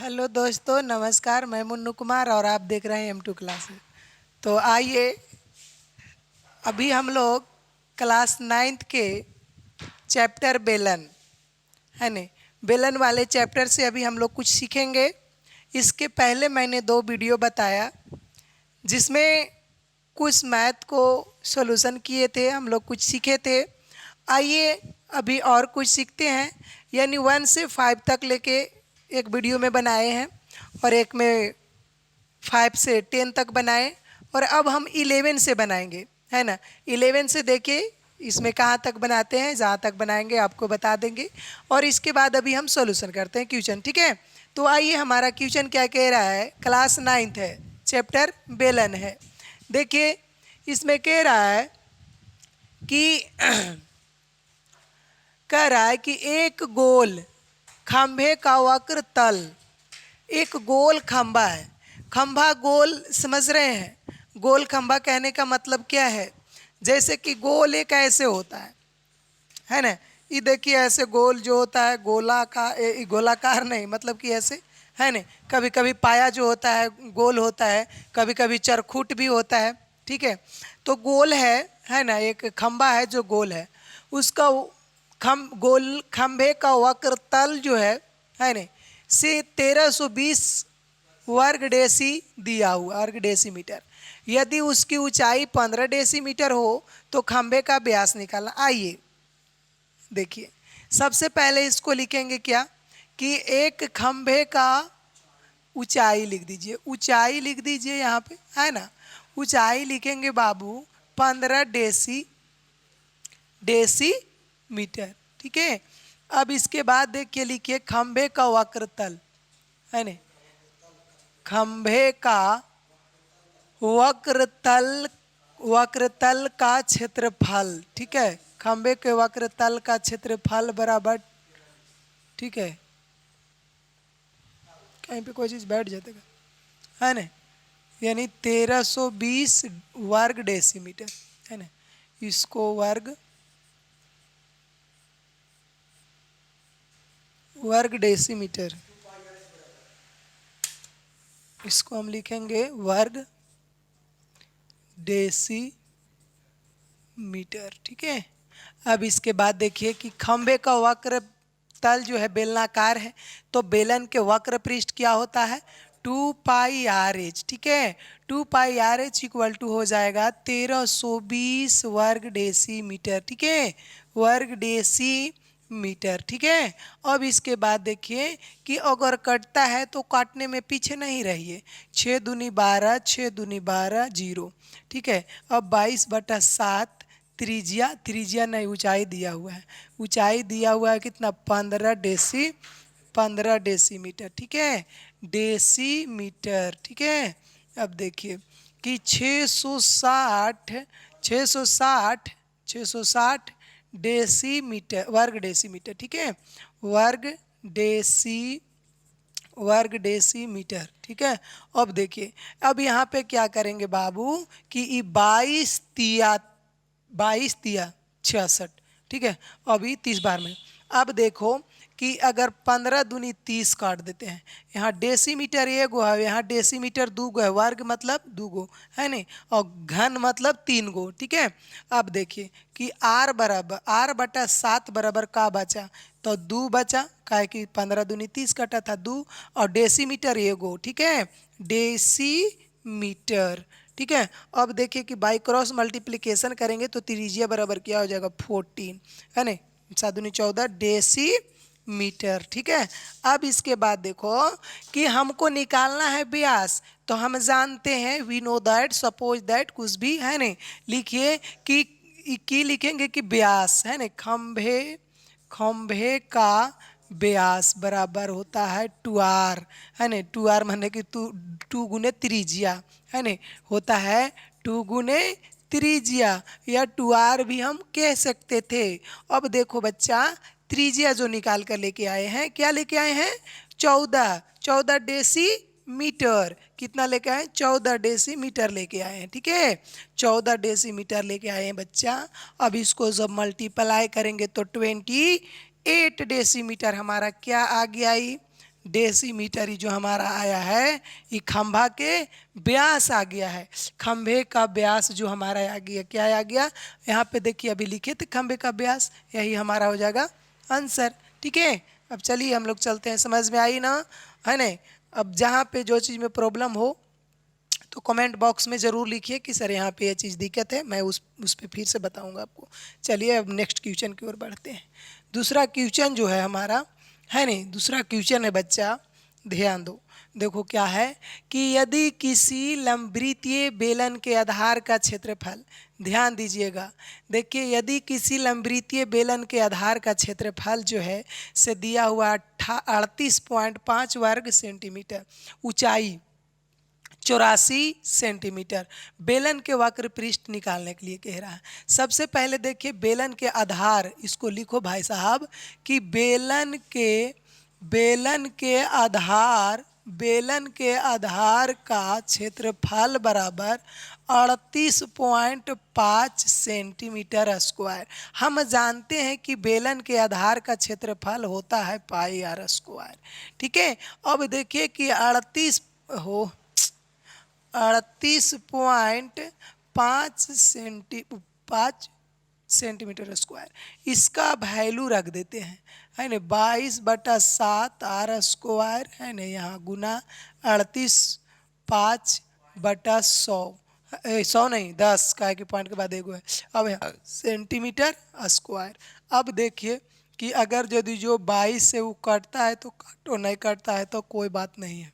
Hello दोस्तों, नमस्कार। मैं मुन्नू कुमार और आप देख रहे हैं M2 क्लासेस। तो आइए, अभी हम लोग क्लास 9th के चैप्टर बेलन है न बेलन वाले चैप्टर से अभी हम लोग कुछ सीखेंगे। इसके पहले मैंने 2 वीडियो बताया जिसमें कुछ मैथ को सॉल्यूशन किए थे, हम लोग कुछ सीखे थे। आइए अभी और कुछ सीखते हैं, यानी 1 से 5 तक लेके एक वीडियो में बनाए हैं और एक में 5 से 10 तक बनाए, और अब हम 11 से बनाएंगे, है ना। 11 से देखिए इसमें कहाँ तक बनाते हैं, जहाँ तक बनाएंगे आपको बता देंगे। और इसके बाद अभी हम सॉल्यूशन करते हैं, क्वेश्चन, ठीक है। तो आइए, हमारा क्वेश्चन क्या कह रहा है। क्लास 9th है, चैप्टर बेलन है। देखिए इसमें कह रहा है कि कह रहा है कि एक गोल खंभे का वक्र तल, एक गोल खंभा है। खंभा गोल समझ रहे हैं। गोल खंभा कहने का मतलब क्या है, जैसे कि गोल एक ऐसे होता है ना। ये देखिए ऐसे गोल जो होता है, गोलाकार नहीं, मतलब कि ऐसे, है ना। कभी कभी पाया जो होता है गोल होता है, कभी कभी चरखुट भी होता है, ठीक है। तो गोल है ना, एक खंभा है जो गोल है। उसका गोल खंभे का वक्र तल जो है ना, से 1320 वर्ग डेसी दिया हुआ, वर्ग डेसीमीटर। यदि उसकी ऊंचाई 15 डेसीमीटर हो तो खंभे का व्यास निकालना। आइए देखिए, सबसे पहले इसको लिखेंगे क्या कि एक खंभे का ऊंचाई लिख दीजिए, ऊंचाई लिख दीजिए यहाँ पे, है ना। ऊंचाई लिखेंगे बाबू 15 डेसीमीटर, ठीक है। अब इसके बाद देखिए, लिखिए खंभे का वक्रतल, है ना। खंभे का वक्रतल का क्षेत्रफल, ठीक है। खंभे के वक्रतल का क्षेत्रफल बराबर, ठीक है। कहीं पे कोई चीज बैठ जाता है ना, यानी 1320 वर्ग डेसीमीटर, है ना। इसको वर्ग डेसीमीटर, इसको हम लिखेंगे वर्ग डेसीमीटर, ठीक है। अब इसके बाद देखिए कि खंभे का वक्र तल जो है बेलनाकार है, तो बेलन के वक्र पृष्ठ क्या होता है, 2πr/h, ठीक है। 2πr/h इक्वल टू हो जाएगा 1320 वर्ग डेसीमीटर, ठीक है, वर्ग डेसीमीटर, ठीक है। अब इसके बाद देखिए कि अगर कटता है तो काटने में पीछे नहीं रहिए। 6 दूनी 12, 6 दूनी 12, 0, ठीक है। अब 22/7 त्रिज्या नहीं, ऊंचाई दिया हुआ है। ऊंचाई दिया हुआ है कितना, 15 डेसीमीटर, ठीक है, डेसीमीटर, ठीक है। अब देखिए कि 660 डेसीमीटर, वर्ग डेसीमीटर, ठीक है, वर्ग डेसीमीटर, ठीक है। अब देखिए, अब यहाँ पे क्या करेंगे बाबू कि ये 22 तिया 66, ठीक है। अभी 30 बार में, अब देखो कि अगर 15 दूनी 30 काट देते हैं, यहाँ डेसीमीटर 1 है, यहाँ डेसीमीटर 2 है, वर्ग मतलब 2 है नहीं, और घन मतलब 3, ठीक है। अब देखिए कि R/7 बराबर का बचा, तो 2 बचा, काहे कि 15 दूनी 30 कटा था 2, और डेसीमीटर 1, ठीक है, डेसीमीटर, ठीक है। अब देखिए कि बाई क्रॉस मल्टीप्लिकेशन करेंगे तो त्रिज्या बराबर क्या हो जाएगा, 14, है ना, 7 दूनी 14 डेसीमीटर, ठीक है। अब इसके बाद देखो कि हमको निकालना है व्यास, तो हम जानते हैं, we know that, suppose that, कुछ भी, है ना। लिखिए कि लिखेंगे कि व्यास, है ना, खंभे का व्यास बराबर होता है 2r, है ना। 2r माने कि 2 गुने त्रिज्या, है ना, होता है 2 गुने त्रिज्या, या 2r भी हम कह सकते थे। अब देखो बच्चा, त्रिज्या जो निकाल कर लेके आए हैं, क्या लेके आए हैं, 14 डेसीमीटर, कितना लेके आए, 14 डेसीमीटर लेके आए हैं, ठीक है। 14 डेसीमीटर लेके आए हैं बच्चा। अब इसको जब मल्टीप्लाई करेंगे तो 28 डेसीमीटर हमारा क्या आ गया, डेसीमीटर ही जो हमारा आया है ये खंभा के व्यास आ गया है। खंभे का व्यास जो हमारा आ गया, क्या आ गया यहाँ पे देखिए, अभी लिखे थे खंभे का व्यास, यही हमारा हो जाएगा आंसर। ठीक है, अब चलिए हम लोग चलते हैं, समझ में आई ना, है नहीं। अब जहाँ पे जो चीज़ में प्रॉब्लम हो तो कमेंट बॉक्स में ज़रूर लिखिए कि सर यहाँ पे ये चीज़ दिक्कत है, मैं उस पर फिर से बताऊँगा आपको। चलिए अब नेक्स्ट क्वेश्चन की ओर बढ़ते हैं। दूसरा क्वेश्चन जो है हमारा, है नहीं, दूसरा क्वेश्चन है बच्चा, ध्यान दो। देखो क्या है कि यदि किसी लंबवृत्तीय बेलन के आधार का क्षेत्रफल, ध्यान दीजिएगा, देखिए यदि किसी लंबवृत्तीय बेलन के आधार का क्षेत्रफल जो है से दिया हुआ 38.5 वर्ग सेंटीमीटर, ऊंचाई 84 सेंटीमीटर, बेलन के वक्र पृष्ठ निकालने के लिए कह रहा है। सबसे पहले देखिए बेलन के आधार, इसको लिखो भाई साहब कि बेलन के आधार का क्षेत्रफल बराबर 38.5 सेंटीमीटर स्क्वायर। हम जानते हैं कि बेलन के आधार का क्षेत्रफल होता है पाई आर स्क्वायर। ठीक है, अब देखिए कि 38.5 सेंटीमीटर स्क्वायर, इसका वैल्यू रख देते हैं, है ना, 22/7 आर स्क्वायर, है ना, यहाँ गुना 38/5/100, 100 नहीं 10 का कि पॉइंट के बाद एक है। अब यहाँ सेंटीमीटर स्क्वायर। अब देखिए कि अगर यदि जो 22 से वो कटता है तो काटो, नहीं कटता है तो कोई बात नहीं है।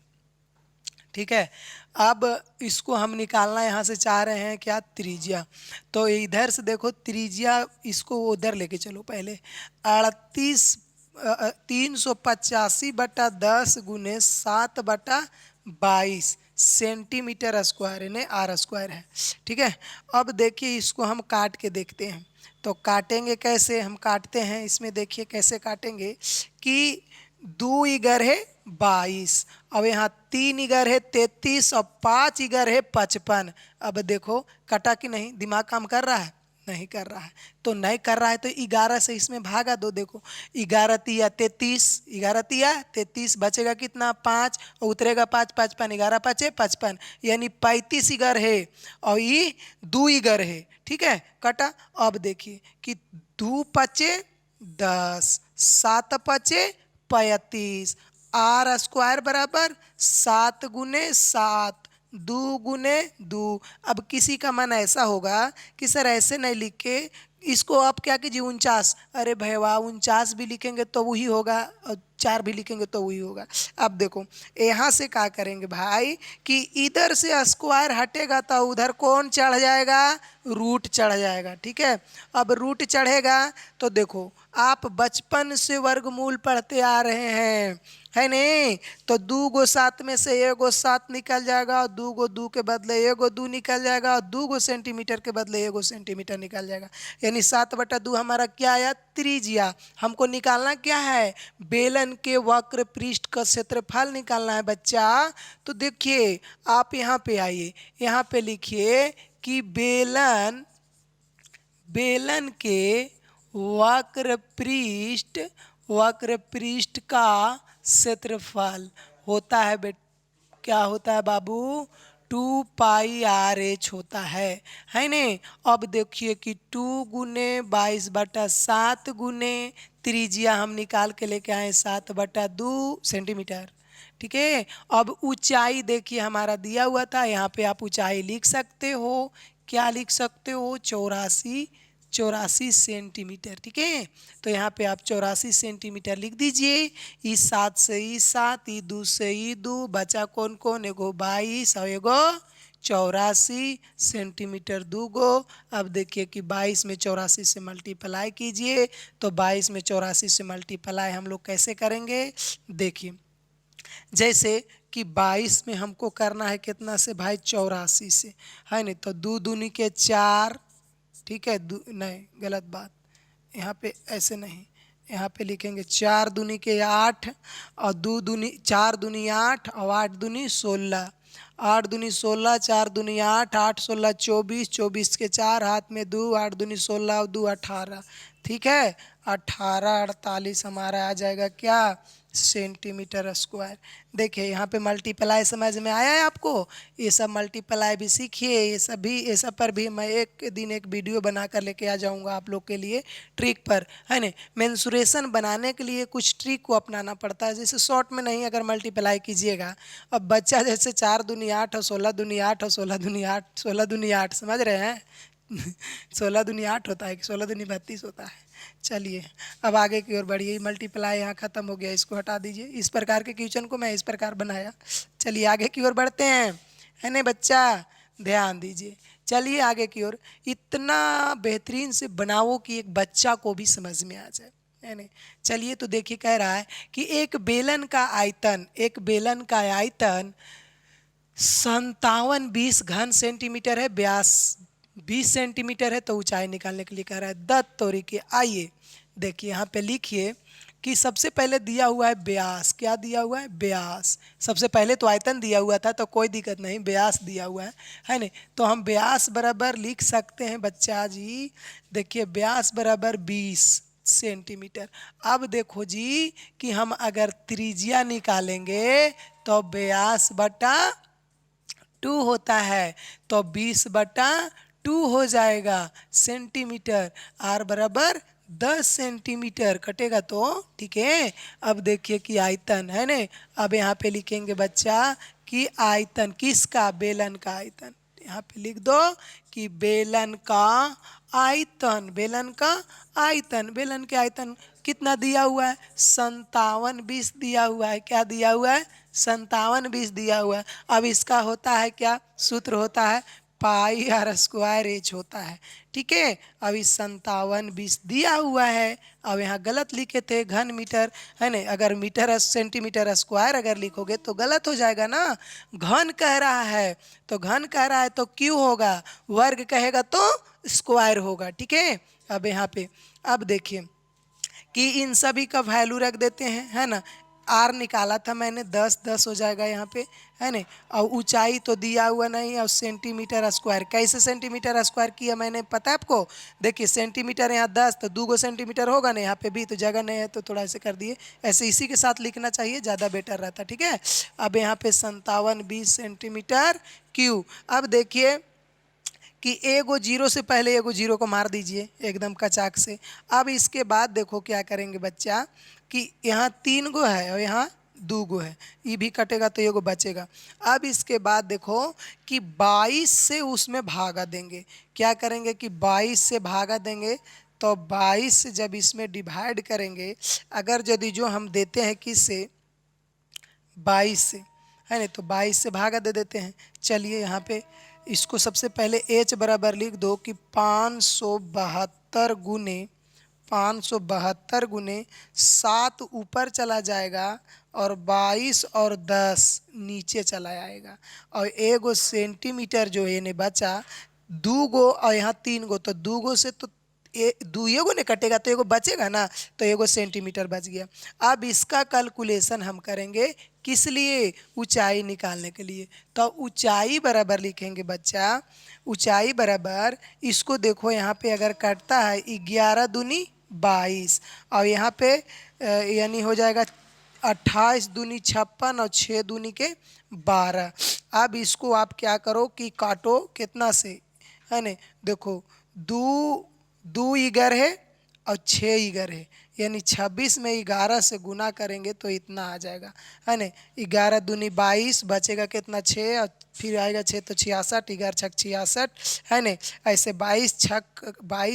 ठीक है, अब इसको हम निकालना यहाँ से चाह रहे हैं क्या, त्रिज्या। तो इधर से देखो त्रिज्या, इसको उधर लेके चलो पहले, 385/10 गुने 7/22 सेंटीमीटर स्क्वायर, यानी आर स्क्वायर है। ठीक है, अब देखिए इसको हम काट के देखते हैं, तो काटेंगे कैसे, हम काटते हैं इसमें, देखिए कैसे काटेंगे कि 2 इगर है 22, अब यहाँ 3 इगर है 33 और 5 इगर है 55। अब देखो कटा कि नहीं, दिमाग काम कर रहा है, नहीं कर रहा है, तो नहीं कर रहा है तो 11 से इसमें भागा दो। देखो 11 तिया 33, 11 तिया 33, बचेगा कितना 5, और उतरेगा 5, 55, 11 5 55, यानी 35 इगर है और ये 2 इगर है। ठीक है, कटा। अब देखिए कि 2 पचे 10, 7 पचे 35, आर स्क्वायर बराबर 7 गुने 7, 2 गुने 2। अब किसी का मन ऐसा होगा कि सर ऐसे नहीं लिख के इसको आप क्या कीजिए 49, अरे भैया 49 भी लिखेंगे तो वही होगा, और 4 भी लिखेंगे तो वही होगा। अब देखो यहाँ से क्या करेंगे भाई कि इधर से स्क्वायर हटेगा तो उधर कौन चढ़ जाएगा, रूट चढ़ जाएगा। ठीक है, अब रूट चढ़ेगा तो देखो आप बचपन से वर्गमूल पढ़ते आ रहे हैं, है नहीं, तो 2 गो 7 में से 1 गो 7 निकल जाएगा, और 2 गो 2 के बदले 1 गो 2 निकल जाएगा, और 2 गो सेंटीमीटर के बदले 1 गो सेंटीमीटर निकल जाएगा, यानी 7/2 हमारा क्या आया, त्रिज्या। हमको निकालना क्या है, बेलन के वक्र पृष्ठ का क्षेत्रफल निकालना है बच्चा। तो देखिए आप यहाँ पे आइए, यहाँ पे लिखिए कि बेलन के वक्र पृष्ठ का क्षेत्रफल होता है क्या होता है बाबू, 2πRH होता है नहीं। अब देखिए कि 2 गुने 22/7 गुने त्रिज्या हम निकाल के लेके आए 7/2 सेंटीमीटर। ठीक है, अब ऊंचाई देखिए हमारा दिया हुआ था, यहाँ पे आप ऊंचाई लिख सकते हो, क्या लिख सकते हो, 84 सेंटीमीटर। ठीक है, तो यहाँ पे आप 84 सेंटीमीटर लिख दीजिए। ई 7 से ई 7, ई 2 से ई 2, बचा कौन कौन, एगो 22 और एगो 84 सेंटीमीटर 2 गो। अब देखिए कि 22 में 84 से मल्टीप्लाई कीजिए, तो 22 में 84 से मल्टीप्लाई हम लोग कैसे करेंगे, देखिए जैसे कि 22 में हमको करना है कितना से भाई, 84 से, है नहीं, तो 2 दूनी के 4, ठीक है, नहीं गलत बात, यहाँ पे ऐसे नहीं, यहाँ पे लिखेंगे 4 दूनी के 8, और 4 दूनी 8 और 8 दूनी 16, 8 दूनी 16, 4 दूनी 8, 8 16 24, 24 के 4 हाथ में 2, 8 दूनी 16 और 2 18। ठीक है, 18 48 हमारा आ जाएगा क्या, सेंटीमीटर स्क्वायर। देखिए यहाँ पे मल्टीप्लाई समझ में आया है आपको? ये सब मल्टीप्लाई भी सीखिए, ये सब पर भी मैं एक दिन एक वीडियो बना कर लेके आ जाऊँगा आप लोग के लिए, ट्रिक पर, है ना। मेंसुरेशन बनाने के लिए कुछ ट्रिक को अपनाना पड़ता है, जैसे शॉर्ट में नहीं अगर मल्टीप्लाई कीजिएगा। अब बच्चा जैसे 4 दूनी 8 और 16 दूनी 8 और 16 दूनी 8, 16 दूनी 8, समझ रहे हैं? 16 दूनी 8 होता है कि 16 दूनी 32 होता है। चलिए अब आगे की ओर बढ़िए। मल्टीप्लाई यहाँ ख़त्म हो गया, इसको हटा दीजिए। इस प्रकार के क्वेश्चन को मैं इस प्रकार बनाया। चलिए आगे की ओर बढ़ते हैं, है ना बच्चा, ध्यान दीजिए। चलिए आगे की ओर। इतना बेहतरीन से बनाओ कि एक बच्चा को भी समझ में आ जाए, है ना। चलिए तो देखिए कह रहा है कि एक बेलन का आयतन 57 घन सेंटीमीटर है, व्यास 20 सेंटीमीटर है, तो ऊंचाई निकालने के लिए कह रहा है। दत्त तोरी के आइए देखिए यहाँ पे लिखिए कि सबसे पहले दिया हुआ है व्यास। क्या दिया हुआ है? व्यास। सबसे पहले तो आयतन दिया हुआ था तो कोई दिक्कत नहीं, व्यास दिया हुआ है ना। तो हम व्यास बराबर लिख सकते हैं बच्चा जी। देखिए व्यास बराबर 20 सेंटीमीटर। अब देखो जी कि हम अगर त्रिज्या निकालेंगे तो व्यास बटा 2 होता है, तो 20/2 हो जाएगा सेंटीमीटर। आर बराबर 10 सेंटीमीटर कटेगा तो ठीक है। अब देखिए कि आयतन है ना। अब यहाँ पे लिखेंगे बच्चा कि आयतन किसका? बेलन का आयतन। यहाँ पे लिख दो कि बेलन का आयतन, बेलन के आयतन कितना दिया हुआ है? 57 दिया हुआ है। क्या दिया हुआ है? 57 दिया हुआ है। अब इसका होता है क्या? सूत्र होता है पाई आर स्क्वायर एच होता है, ठीक है। अब इस 57 दिया हुआ है। अब यहाँ गलत लिखे थे घन मीटर, है ना। अगर मीटर सेंटीमीटर स्क्वायर अगर लिखोगे तो गलत हो जाएगा ना। घन कह रहा है तो घन कह रहा है तो क्यों होगा? वर्ग कहेगा तो स्क्वायर होगा, ठीक है। अब यहाँ पे अब देखिए कि इन सभी का वैल्यू रख देते हैं, है ना। आर निकाला था मैंने, 10 हो जाएगा यहाँ पे, है ना। और ऊंचाई तो दिया हुआ नहीं, और सेंटीमीटर स्क्वायर कैसे सेंटीमीटर स्क्वायर किया मैंने पता है आपको? देखिए सेंटीमीटर यहाँ 10 तो 2 सेंटीमीटर होगा ना, यहाँ पे भी तो जगह नहीं है तो थोड़ा ऐसे कर दिए। ऐसे इसी के साथ लिखना चाहिए, ज़्यादा बेटर रहता, ठीक है। अब यहाँ पे 57 सेंटीमीटर क्यू। अब देखिए कि एगो जीरो से पहले एगो जीरो को मार दीजिए एकदम कचाक से। अब इसके बाद देखो क्या करेंगे बच्चा कि यहाँ 3 गो है और यहाँ 2 गो है, ये भी कटेगा तो एगो बचेगा। अब इसके बाद देखो कि 22 से उसमें भागा देंगे। क्या करेंगे कि 22 से भागा देंगे, तो 22 से जब इसमें डिवाइड करेंगे, अगर यदि जो हम देते हैं किससे? 22 से, है ना, तो 22 से भागा दे देते हैं। चलिए यहाँ पे इसको सबसे पहले h बराबर लिख दो कि 572 गुने 7 ऊपर चला जाएगा और 22 और 10 नीचे चला आएगा। और एगो सेंटीमीटर जो है ने बचा 2 गो और यहाँ 3 गो, तो 2 गो से तो एगो ने कटेगा तो एगो बचेगा ना, तो एगो सेंटीमीटर बच गया। अब इसका कैलकुलेशन हम करेंगे किस लिए? ऊंचाई निकालने के लिए। तो ऊंचाई बराबर लिखेंगे बच्चा, ऊंचाई बराबर, इसको देखो यहाँ पे अगर कटता है 11 दूनी 22 और यहाँ पे यानी हो जाएगा 28 दूनी 56 और 6 दूनी के 12। अब इसको आप क्या करो कि काटो कितना से, है ना। देखो 2 इगर है और 6 इगर है, यानी 26 में 11 से गुना करेंगे तो इतना आ जाएगा, है ना। 11 दूनी 22 बचेगा कितना? 6 और फिर आएगा 6 तो 66, 11 छक 66, है ना। ऐसे 22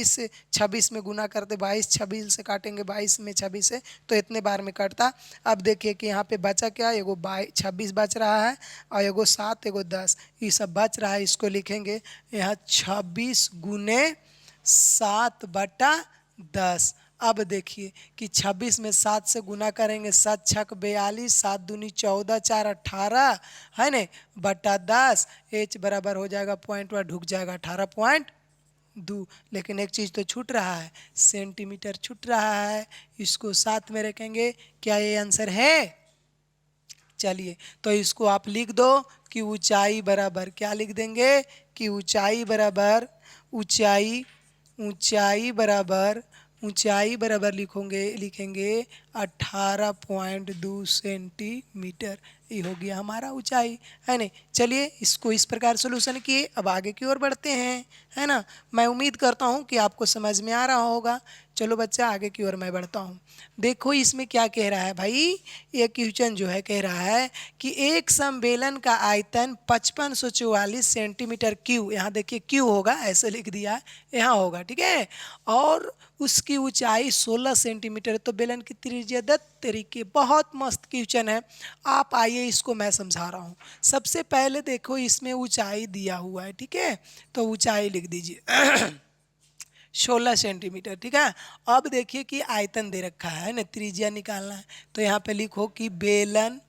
से 26 में गुना करते, 22 26 से काटेंगे, 22 में 26 से तो इतने बार में कटता। अब देखिए कि यहाँ पे बचा क्या? एगो 26 बच रहा है और एगो 7 एगो 10, ये सब बच रहा है। इसको लिखेंगे यहाँ 26 गुने 7/10। अब देखिए कि 26 में 7 से गुना करेंगे, 7 छक 42, 7 दूनी 14, 4 18, है ना, बटा 10। h बराबर हो जाएगा, पॉइंट वह ढुक जाएगा 18.2। लेकिन एक चीज़ तो छूट रहा है, सेंटीमीटर छूट रहा है, इसको साथ में रखेंगे। क्या ये आंसर है? चलिए तो इसको आप लिख दो कि ऊंचाई बराबर, क्या लिख देंगे कि ऊंचाई बराबर ऊंचाई बराबर लिखेंगे 18.2 सेंटीमीटर। ये हो गया हमारा ऊंचाई, है नहीं। चलिए इसको इस प्रकार सोल्यूशन किए, अब आगे की ओर बढ़ते हैं, है ना। मैं उम्मीद करता हूँ कि आपको समझ में आ रहा होगा। चलो बच्चा आगे की ओर मैं बढ़ता हूँ। देखो इसमें क्या कह रहा है भाई, ये क्वेश्चन जो है कह रहा है कि एक समबेलन का आयतन 5544 सेंटीमीटर क्यू, यहाँ देखिए क्यू होगा, ऐसे लिख दिया है, यहाँ होगा, ठीक है, और उसकी ऊंचाई 16 सेंटीमीटर। तो बेलन की त्रिज्या दत्त तरीके, बहुत मस्त क्वेश्चन है। आप आइए इसको मैं समझा रहा हूँ। सबसे पहले देखो इसमें ऊंचाई दिया हुआ है, ठीक है, तो ऊंचाई लिख दीजिए 16 सेंटीमीटर, ठीक है। अब देखिए कि आयतन दे रखा है ना, त्रिज्या निकालना है, तो यहाँ पे लिखो कि बेलन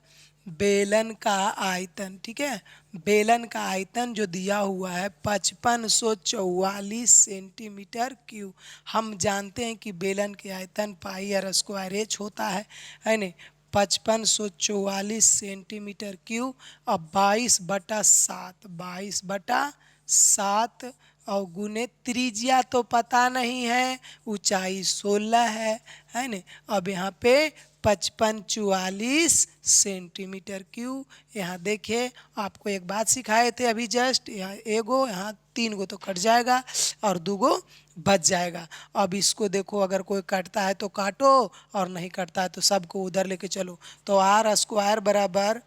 का आयतन, ठीक है, बेलन का आयतन जो दिया हुआ है 5544 सेंटीमीटर क्यूब। हम जानते हैं कि बेलन के आयतन पाई आर स्क्वायर एच होता है नहीं। 5544 सेंटीमीटर क्यूब। अब 22/7 और गुने त्रिज्या तो पता नहीं है, ऊंचाई 16 है ना। अब यहाँ पे 5544 सेंटीमीटर क्यूब। यहाँ देखिए आपको एक बात सिखाए थे अभी जस्ट, यहाँ एगो, यहाँ 3 गो तो कट जाएगा और 2 गो बच जाएगा। अब इसको देखो, अगर कोई कटता है तो काटो और नहीं कटता है तो सबको उधर लेके चलो। तो आर स्क्वायर बराबर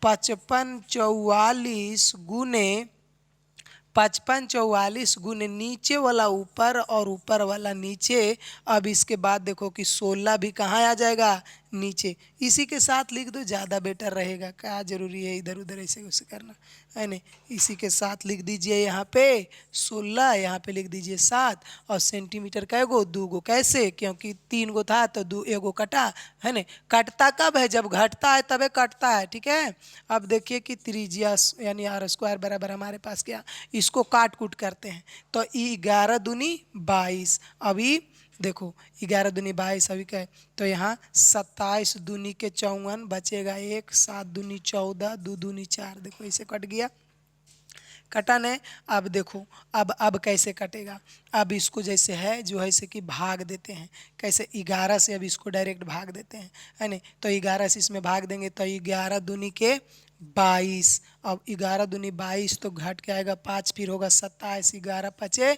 5544 गुने नीचे वाला ऊपर और ऊपर वाला नीचे। अब इसके बाद देखो कि 16 भी कहाँ आ जाएगा, नीचे। इसी के साथ लिख दो, ज़्यादा बेटर रहेगा, क्या जरूरी है इधर उधर ऐसे वैसे करना, है नहीं। इसी के साथ लिख दीजिए यहाँ पे 16, यहाँ पे लिख दीजिए 7, और सेंटीमीटर कै गो, 2 गो। कैसे, क्योंकि 3 गो था तो 2 एगो कटा, है नहीं। कटता कब है, जब घटता है तबे कटता है, ठीक है। अब देखिए कि त्रिज्या यानी आर स्क्वायर बराबर हमारे पास क्या, इसको काट कूट करते हैं तो 11 दूनी 22। अभी देखो 11 दूनी 22, अभी क्या है, तो यहाँ 27 दूनी के 54 बचेगा 1, 7 दूनी 14, 2 दूनी 4। देखो इसे कट गया, कटा नहीं। अब देखो अब कैसे कटेगा, अब इसको जैसे है जो है से कि भाग देते हैं। कैसे, 11 से अब इसको डायरेक्ट भाग देते हैं, है नहीं। तो 11 से इसमें भाग देंगे तो 11 दूनी के 22। अब 11 दूनी 22 तो घट के आएगा 5, फिर होगा 27, 11 पचे,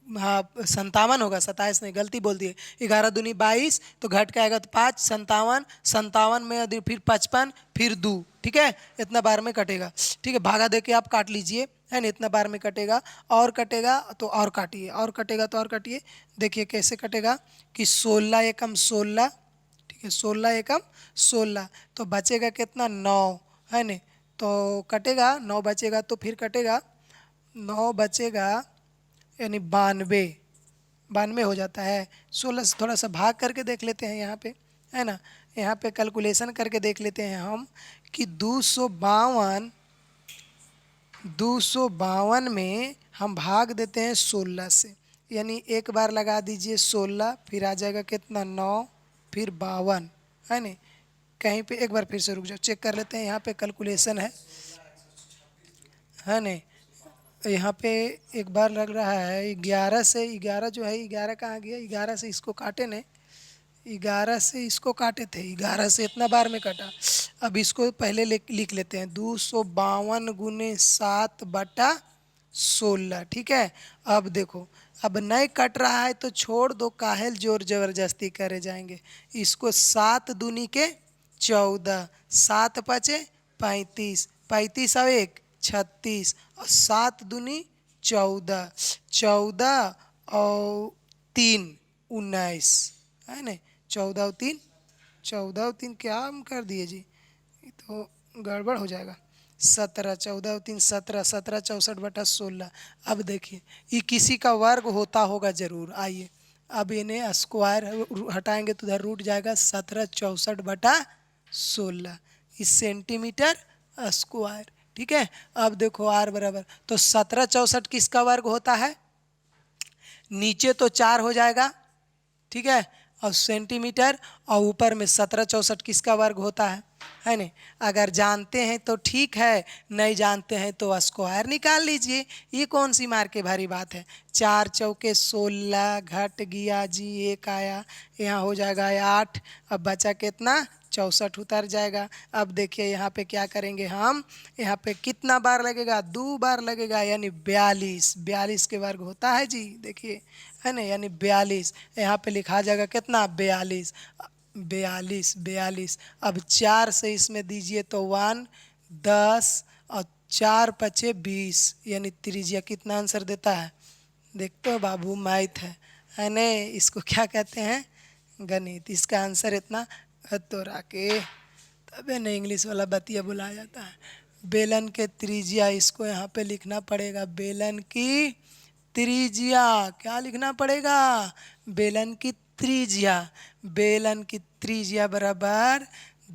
हाँ 57 होगा, 27 नहीं, गलती बोल दिए। 11 दूनी 22 तो घट के आएगा तो 5, 57, 57 में यदि फिर 55, फिर 2, ठीक है, इतना बार में कटेगा, ठीक है। भागा दे के आप काट लीजिए, है ना, इतना बार में कटेगा। और कटेगा तो और काटिए, और कटेगा तो और काटिए। देखिए कैसे कटेगा कि 16 एकम 16, ठीक है, 16 एकम 16, तो बचेगा कितना, 9, है ना। तो कटेगा 9 बचेगा, तो फिर कटेगा 9 बचेगा यानी 92 हो जाता है। 16 से थोड़ा सा भाग करके देख लेते हैं यहाँ पे, है ना। यहाँ पे कैलकुलेशन करके देख लेते हैं हम कि 252 में हम भाग देते हैं 16 से, यानी एक बार लगा दीजिए 16, फिर आ जाएगा कितना, 9, फिर 52, है ना। कहीं पे एक बार फिर से रुक जाओ, चेक कर लेते हैं, यहाँ पे कैलकुलेशन है ना। यहाँ पे एक बार लग रहा है 11 से, 11 जो है 11 कहाँ गया, 11 से इसको काटे ने, 11 से इसको काटे थे, 11 से इतना बार में कटा। अब इसको पहले लिख लेते हैं, 252 गुने 7/16, ठीक है। अब देखो अब नहीं कट रहा है तो छोड़ दो, काहेल जोर जबरदस्ती करे जाएंगे। इसको 7 दूनी के 14, 7 पचे 35, 35 और 1 36, और 7 दूनी 14, 14 और 3 19, है ना। 14 और 3 क्या हम कर दिए जी, ये तो गड़बड़ हो जाएगा। 17, 14 और 3 17, 17 64/16। अब देखिए ये किसी का वर्ग होता होगा जरूर। आइए अब इन्हें स्क्वायर हटाएंगे तो उधर रूट जाएगा, 17 64/16 इस सेंटीमीटर स्क्वायर, ठीक है। अब देखो आर बराबर, तो 17 64 किसका वर्ग होता है, नीचे तो 4 हो जाएगा, ठीक है, और सेंटीमीटर, और ऊपर में 17 64 किसका वर्ग होता है, है नहीं? अगर जानते हैं तो ठीक है, नहीं जानते हैं तो स्क्वायर निकाल लीजिए। ये कौन सी मार के भारी बात है। 4 चौके 16 घट गया जी, एक आया, यहाँ हो जाएगा 8। अब बचा कितना, 64 उतर जाएगा। अब देखिए यहाँ पे क्या करेंगे हम, यहाँ पे कितना बार लगेगा, 2 बार लगेगा, यानी 42। 42 के वर्ग होता है जी, देखिए, है ना, यानी 42। यहाँ पे लिखा जाएगा कितना, 42। 42 42। अब 4 से इसमें दीजिए तो 1 10 और 4 पचे 20, यानी त्रिज्या कितना आंसर देता है। देखते हो बाबू, मैथ है न, इसको क्या कहते हैं, गणित। इसका आंसर इतना तो राके, तबे न इंग्लिश वाला बतिया बुलाया जाता है। बेलन के त्रिज्या, इसको यहाँ पे लिखना पड़ेगा, बेलन की त्रिज्या। क्या लिखना पड़ेगा, बेलन की त्रिज्या। बेलन की त्रिज्या बराबर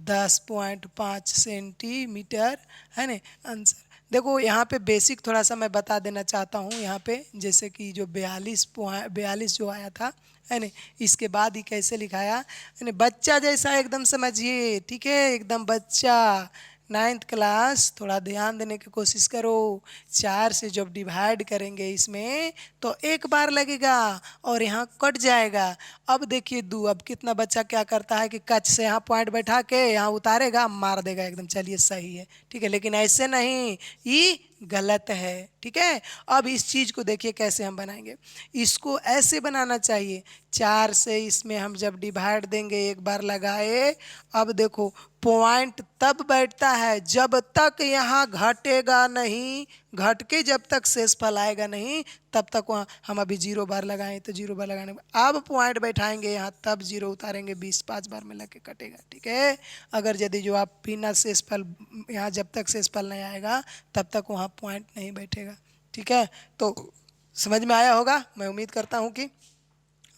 10.5 सेंटीमीटर, है ना आंसर। देखो यहाँ पे बेसिक थोड़ा सा मैं बता देना चाहता हूँ। यहाँ पे जैसे कि जो 42 जो आया था, है ना, इसके बाद ही कैसे लिखाया, है ना, बच्चा जैसा एकदम समझिए, ठीक है, एकदम बच्चा। 9th क्लास, थोड़ा ध्यान देने की कोशिश करो। 4 से जब डिवाइड करेंगे इसमें तो एक बार लगेगा और यहाँ कट जाएगा। अब देखिए 2, अब कितना बच्चा क्या करता है कि कच से यहाँ पॉइंट बैठा के यहाँ उतारेगा, मार देगा एकदम, चलिए सही है, ठीक है, लेकिन ऐसे नहीं, ये गलत है, ठीक है। अब इस चीज़ को देखिए कैसे हम बनाएंगे, इसको ऐसे बनाना चाहिए। 4 से इसमें हम जब डिवाइड देंगे, एक बार लगाए, अब देखो पॉइंट तब बैठता है जब तक यहाँ घटेगा नहीं, घट के जब तक शेषफल आएगा नहीं तब तक वहाँ हम अभी 0 बार लगाएं तो 0 बार लगाने के बाद अब पॉइंट बैठाएंगे यहाँ, तब 0 उतारेंगे, 20 5 बार में लग के कटेगा, ठीक है। अगर यदि जो आप बिना शेषफल, यहाँ जब तक शेषफल नहीं आएगा तब तक वहाँ पॉइंट नहीं बैठेगा, ठीक है। तो समझ में आया होगा, मैं उम्मीद करता हूँ कि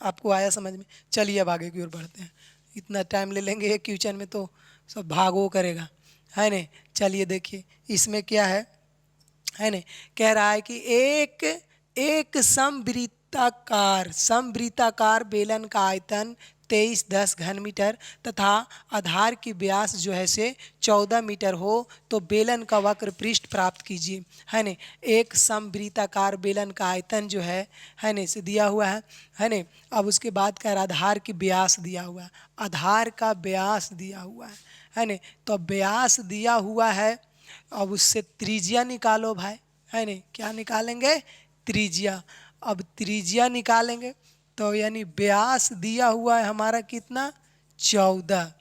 आपको आया समझ में। चलिए अब आगे की ओर बढ़ते हैं, इतना टाइम ले लेंगे एक क्वेश्चन में तो सब भागो करेगा, है न। चलिए देखिए इसमें क्या है न, कह रहा है कि एक समवृत्ताकार बेलन का आयतन 2310 घन मीटर तथा आधार की व्यास जो है से 14 मीटर हो तो बेलन का वक्र पृष्ठ प्राप्त कीजिए, है न। एक समवृत्ताकार बेलन का आयतन जो है न, इसे दिया हुआ है न। अब उसके बाद का आधार की व्यास दिया हुआ है, आधार का व्यास दिया हुआ है न। तो व्यास दिया हुआ है, अब उससे त्रिज्या निकालो भाई, है न। क्या निकालेंगे, त्रिज्या। अब त्रिज्या निकालेंगे तो यानी व्यास दिया हुआ है हमारा कितना, 14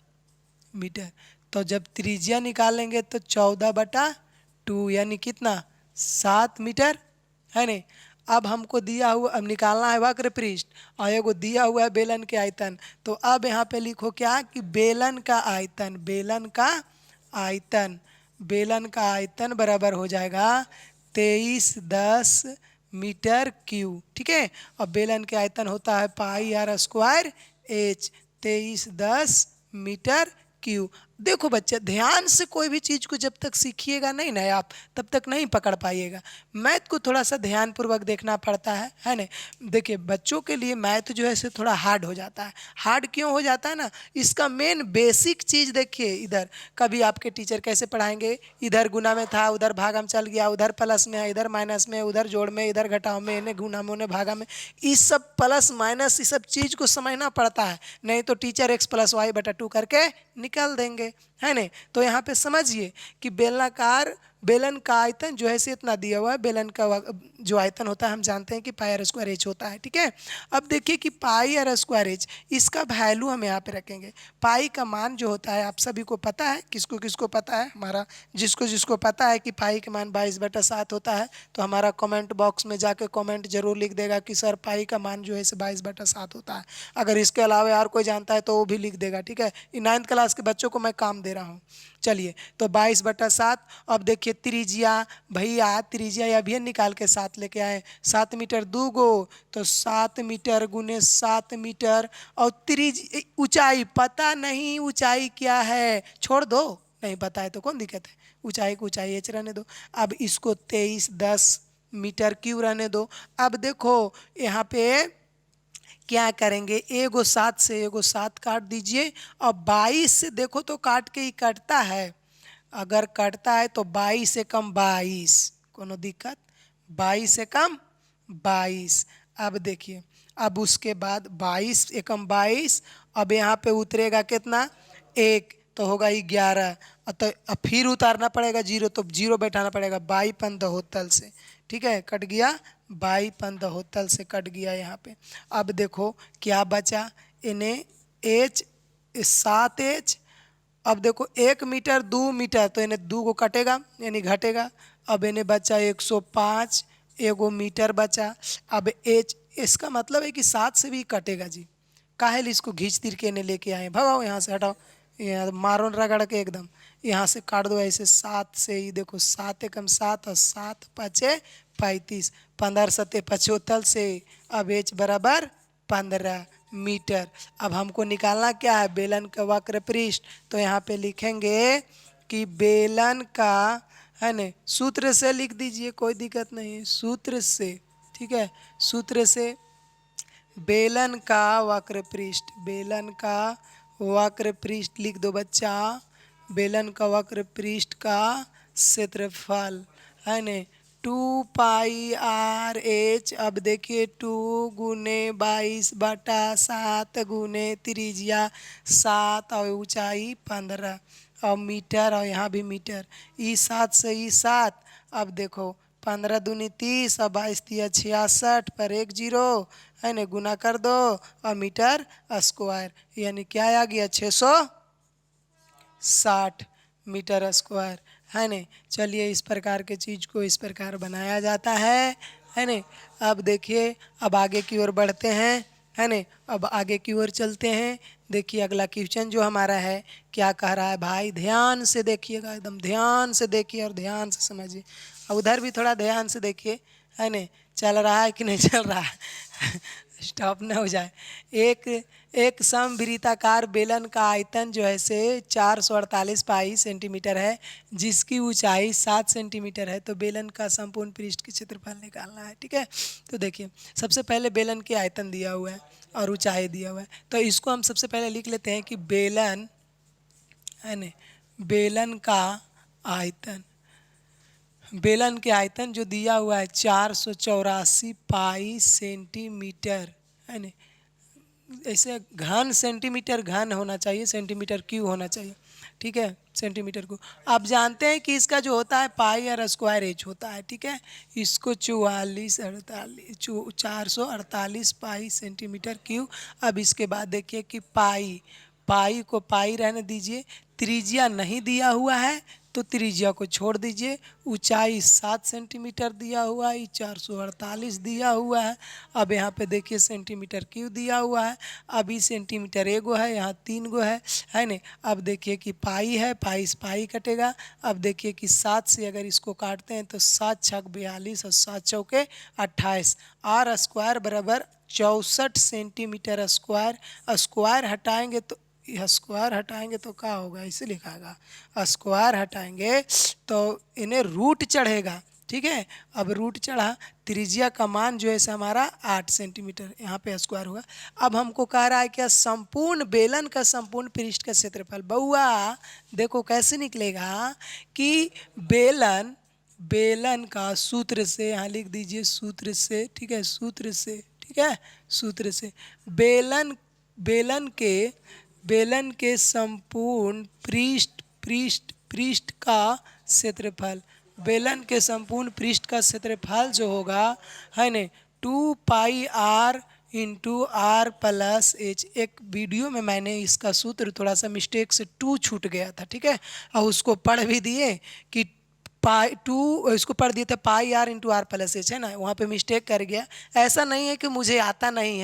मीटर। तो जब त्रिज्या निकालेंगे तो 14/2 यानी कितना, 7 मीटर, है न। अब हमको दिया हुआ, अब निकालना है वक्र पृष्ठ और एगो दिया हुआ है बेलन के आयतन। तो अब यहाँ पे लिखो क्या कि बेलन का आयतन, बेलन का आयतन बराबर हो जाएगा 2310 मीटर क्यूब, ठीक है। अब बेलन के आयतन होता है πr² h, 2310 मीटर क्यूब। देखो बच्चे ध्यान से कोई भी चीज़ को जब तक सीखिएगा नहीं ना आप, तब तक नहीं पकड़ पाइएगा। मैथ को थोड़ा सा ध्यानपूर्वक देखना पड़ता है ना। देखिए बच्चों के लिए मैथ जो है थोड़ा हार्ड हो जाता है। हार्ड क्यों हो जाता है ना, इसका मेन बेसिक चीज़ देखिए। इधर कभी आपके टीचर कैसे पढ़ाएंगे, इधर गुना में था, उधर भागा में चल गया, उधर प्लस में है, इधर माइनस में, उधर जोड़ में, इधर घटाव में, इन्हें गुना में, उन्हें भागा में। इस सब प्लस माइनस इस सब चीज़ को समझना पड़ता है, नहीं तो टीचर x + y/2 करके निकाल देंगे, है नहीं। तो यहाँ पे समझिए कि बेलन का आयतन जो है से इतना दिया हुआ है। बेलन का जो आयतन होता है हम जानते हैं कि πr² h होता है, ठीक है। अब देखिए कि πr² h, इसका वैल्यू हम यहाँ पे रखेंगे। पाई का मान जो होता है आप सभी को पता है, किसको किसको पता है, हमारा जिसको पता है कि पाई का मान 22/7 होता है तो हमारा कमेंट बॉक्स में जाके कमेंट जरूर लिख देगा कि सर पाई का मान जो है से 22/7 होता है। अगर इसके अलावा यार कोई जानता है तो वो भी लिख देगा, ठीक है। 9th क्लास के बच्चों को मैं काम दे रहा हूँ। चलिए तो 22/7। अब देखिए त्रिज्या, भैया त्रिज्या अभी निकाल के 7 लेके आए, 7 मीटर 2 गो तो 7 मीटर गुने 7 मीटर। और ऊंचाई पता नहीं, ऊंचाई क्या है छोड़ दो, नहीं पता है तो कौन दिक्कत है, ऊंचाई को ऊंचाई h रहने दो। अब इसको 2310 मीटर क्यूब रहने दो। अब देखो यहाँ पे क्या करेंगे, एगो 7 से एगो 7 काट दीजिए और 22 से देखो तो काट के ही कटता है, अगर कटता है तो 22 से कम 22, कोनो दिक्कत, 22 से कम 22। अब देखिए, अब उसके बाद 22 एकम 22, अब यहाँ पे उतरेगा कितना, एक, तो होगा 11, तो अब फिर उतारना पड़ेगा जीरो, तो जीरो बैठाना पड़ेगा 22 दहोतल से, ठीक है, कट गया 22 दहोतल से कट गया यहाँ पे। अब देखो क्या बचा, इन्हें एच 7 एच, अब देखो 1 मीटर 2 मीटर, तो इन्हें 2 को कटेगा यानी घटेगा, अब इन्हें बचा 105 एगो मीटर बचा। अब एच, इसका मतलब है कि 7 से भी कटेगा जी, काहेल इसको घींच तीर के इन्हें लेके आए, भगाओ यहाँ से, हटाओ, यहाँ मारो रगड़ के एकदम, यहाँ से काट दो ऐसे 7 से ही, देखो 7 एकम 7 और 7 पचे 35, 15 सत्ते 75 से, अब एच बराबर 15 मीटर। अब हमको निकालना क्या है, बेलन का वक्र पृष्ठ, तो यहाँ पे लिखेंगे कि बेलन का, है न, सूत्र से लिख दीजिए, कोई दिक्कत नहीं है, सूत्र से, ठीक है, सूत्र से बेलन का वक्र पृष्ठ, बेलन का वक्र पृष्ठ लिख दो बच्चा, बेलन का वक्र पृष्ठ का क्षेत्रफल, है न, 2πr/h। अब देखिए 2 × 22/7 गुने त्रिज्या 7 और ऊंचाई 15 और मीटर, और यहाँ भी मीटर, ई 7 से ई 7, अब देखो 15 दूनी 30 और 22 तिया 66 पर 1 जीरो, है ना, गुना कर दो और मीटर स्क्वायर, यानी क्या आ गया 660 मीटर स्क्वायर, है न। चलिए इस प्रकार के चीज़ को इस प्रकार बनाया जाता है न। अब देखिए, अब आगे की ओर बढ़ते हैं, है न, अब आगे की ओर चलते हैं। देखिए अगला क्वेश्चन जो हमारा है क्या कह रहा है भाई, ध्यान से देखिएगा, एकदम ध्यान से देखिए और ध्यान से समझिए, और उधर भी थोड़ा ध्यान से देखिए, है न, चल रहा है कि नहीं चल रहा है स्टॉप न हो जाए। एक समवृत्ताकार बेलन का आयतन जो है से 448 पाई सेंटीमीटर है, जिसकी ऊंचाई 7 सेंटीमीटर है, तो बेलन का संपूर्ण पृष्ठ की क्षेत्रफल निकालना है, ठीक है। तो देखिए सबसे पहले बेलन के आयतन दिया हुआ है और ऊंचाई दिया हुआ है, तो इसको हम सबसे पहले लिख लेते हैं कि बेलन, है न, बेलन का आयतन, बेलन के आयतन जो दिया हुआ है 484 पाई सेंटीमीटर, है न, ऐसे घन सेंटीमीटर घन होना चाहिए, सेंटीमीटर क्यूब होना चाहिए, ठीक है, सेंटीमीटर को। आप जानते हैं कि इसका जो होता है पाई और स्क्वायर एच होता है, ठीक है। इसको 448 पाई सेंटीमीटर क्यूब। अब इसके बाद देखिए कि पाई, पाई को पाई रहने दीजिए, त्रिज्या नहीं दिया हुआ है तो त्रिज्या को छोड़ दीजिए, ऊंचाई 7 सेंटीमीटर दिया हुआ है, 448 दिया हुआ है। अब यहाँ पे देखिए सेंटीमीटर क्यों दिया हुआ है, अभी सेंटीमीटर एगो है, यहाँ 3 गो है न। अब देखिए कि पाई है, पाई से पाई कटेगा। अब देखिए कि 7 से अगर इसको काटते हैं तो 7 छक 42 और 7 चौके 28, आर स्क्वायर बराबर 64 सेंटीमीटर स्क्वायर। स्क्वायर हटाएंगे तो, यह स्क्वायर हटाएंगे तो क्या होगा, इसे लिखागा, स्क्वायर हटाएंगे तो इन्हें रूट चढ़ेगा, ठीक है। अब रूट चढ़ा, त्रिज्या का मान जो है से हमारा 8 सेंटीमीटर, यहाँ पे स्क्वायर हुआ। अब हमको कह रहा है क्या, संपूर्ण बेलन का संपूर्ण पृष्ठ का क्षेत्रफल। बउआ देखो कैसे निकलेगा कि बेलन, बेलन का सूत्र से, यहाँ लिख दीजिए सूत्र से, ठीक है, सूत्र से, ठीक है, सूत्र से बेलन, बेलन के संपूर्ण पृष्ठ का क्षेत्रफल, बेलन के संपूर्ण पृष्ठ का क्षेत्रफल जो होगा, है न, 2πr × r+h। एक वीडियो में मैंने इसका सूत्र थोड़ा सा मिस्टेक से 2 छूट गया था, ठीक है, और उसको पढ़ भी दिए कि इसको पढ़ दिए थे πr × r+h, है ना, वहाँ पे मिस्टेक कर गया। ऐसा नहीं है कि मुझे आता नहीं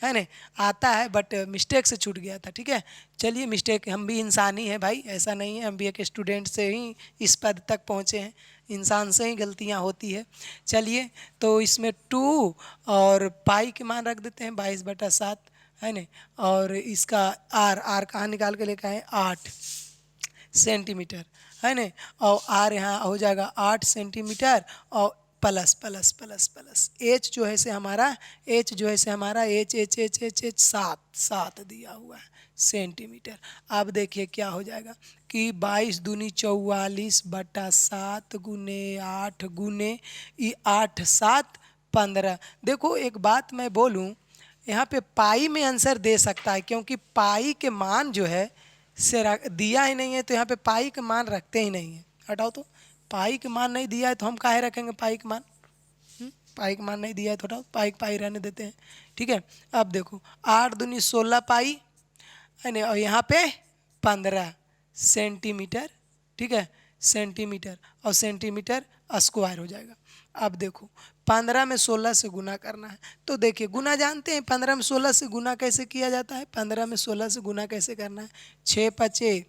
है ना, आता है बट मिस्टेक से छूट गया था, ठीक है। चलिए मिस्टेक, हम भी इंसान ही हैं भाई, ऐसा नहीं है, हम भी एक स्टूडेंट से ही इस पद तक पहुँचे हैं, इंसान से ही गलतियाँ होती है। चलिए तो इसमें 2 और पाई के मान रख देते हैं 22/7, है ना, और इसका आर कहाँ निकाल के लेकर आए, 8 सेंटीमीटर, है ना, और आर यहाँ हो जाएगा 8 सेंटीमीटर, और plus plus plus plus H जो है से हमारा एच जो है से हमारा H H H H H 7 दिया हुआ है सेंटीमीटर। अब देखिए क्या हो जाएगा कि 22 दूनी 44 बटा 7 गुने 8 गुने 8 7 15। देखो एक बात मैं बोलूँ, यहाँ पे पाई में आंसर दे सकता है क्योंकि पाई के मान जो है से दिया ही नहीं है, तो यहाँ पे पाई के मान रखते ही नहीं है। हटाओ तो, पाई के मान नहीं दिया है तो हम काहे रखेंगे पाई के मान? पाई का मान नहीं दिया है तो हटाओ, पाई पाई रहने देते हैं। ठीक है, अब देखो 8 दूनी 16 पाई है ना, और यहाँ पे 15 सेंटीमीटर। ठीक है, सेंटीमीटर और सेंटीमीटर स्क्वायर हो जाएगा। अब देखो 15 में 16 से गुना करना है, तो देखिए गुना जानते हैं, 15 में 16 से गुना कैसे किया जाता है? 15 में 16 से गुना कैसे करना है? 6 पचे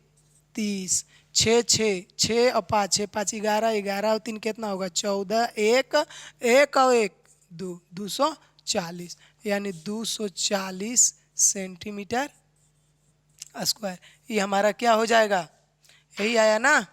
30, 6 6 6 और 5 6 5 11 11 और 3 कितना होगा? 14, 1 1 और 1 2 240, यानी 240 सेंटीमीटर स्क्वायर। ये हमारा क्या हो जाएगा? यही आया ना,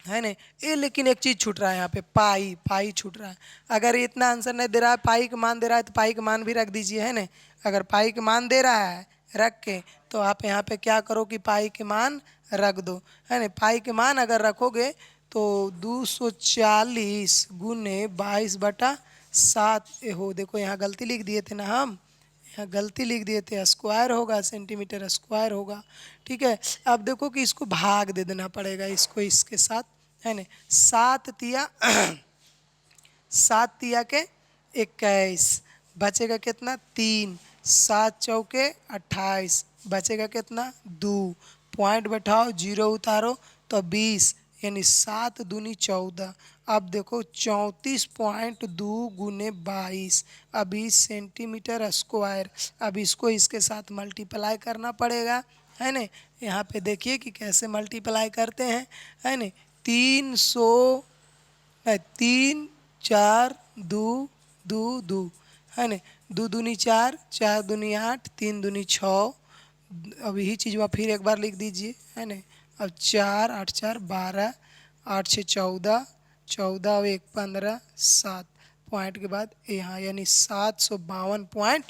है नहीं? ये लेकिन एक चीज छूट रहा है यहाँ पे, पाई पाई छूट रहा है। अगर ये इतना आंसर नहीं दे रहा है, पाई का मान दे रहा है, तो पाई का मान भी रख दीजिए, है नहीं? अगर पाई का मान दे रहा है रख के, तो आप यहाँ पे क्या करो कि पाई के मान रख दो, है नहीं? पाई के मान अगर रखोगे तो 240 गुने 22 बटा 7 हो, देखो यहाँ गलती लिख दिए थे ना हम, यहाँ गलती लिख दिए थे, स्क्वायर होगा, सेंटीमीटर स्क्वायर होगा। ठीक है, अब देखो कि इसको भाग दे देना पड़ेगा इसको इसके साथ, है ना? 7 तिया 7 तिया के 21, बचेगा कितना? 3, 7 चौके 28, बचेगा कितना? 2, पॉइंट बैठाओ, जीरो उतारो तो 20, यानी 7 दूनी 14। अब देखो 34.2 गुने 22, अब 20 सेंटीमीटर स्क्वायर। अब इसको इसके साथ मल्टीप्लाई करना पड़ेगा, है ना? यहाँ पे देखिए कि कैसे मल्टीप्लाई करते हैं, है ना? 300 3 4 2 2 2, है ना? 2 दूनी 4, 4 दूनी 8, 3 दूनी 6। अब यही चीज़ वह फिर एक बार लिख दीजिए, है ना? अब 4 8 4 12, 8 6 14, 14 और 1 15, 7 पॉइंट के बाद यहाँ, यानी 752 पॉइंट।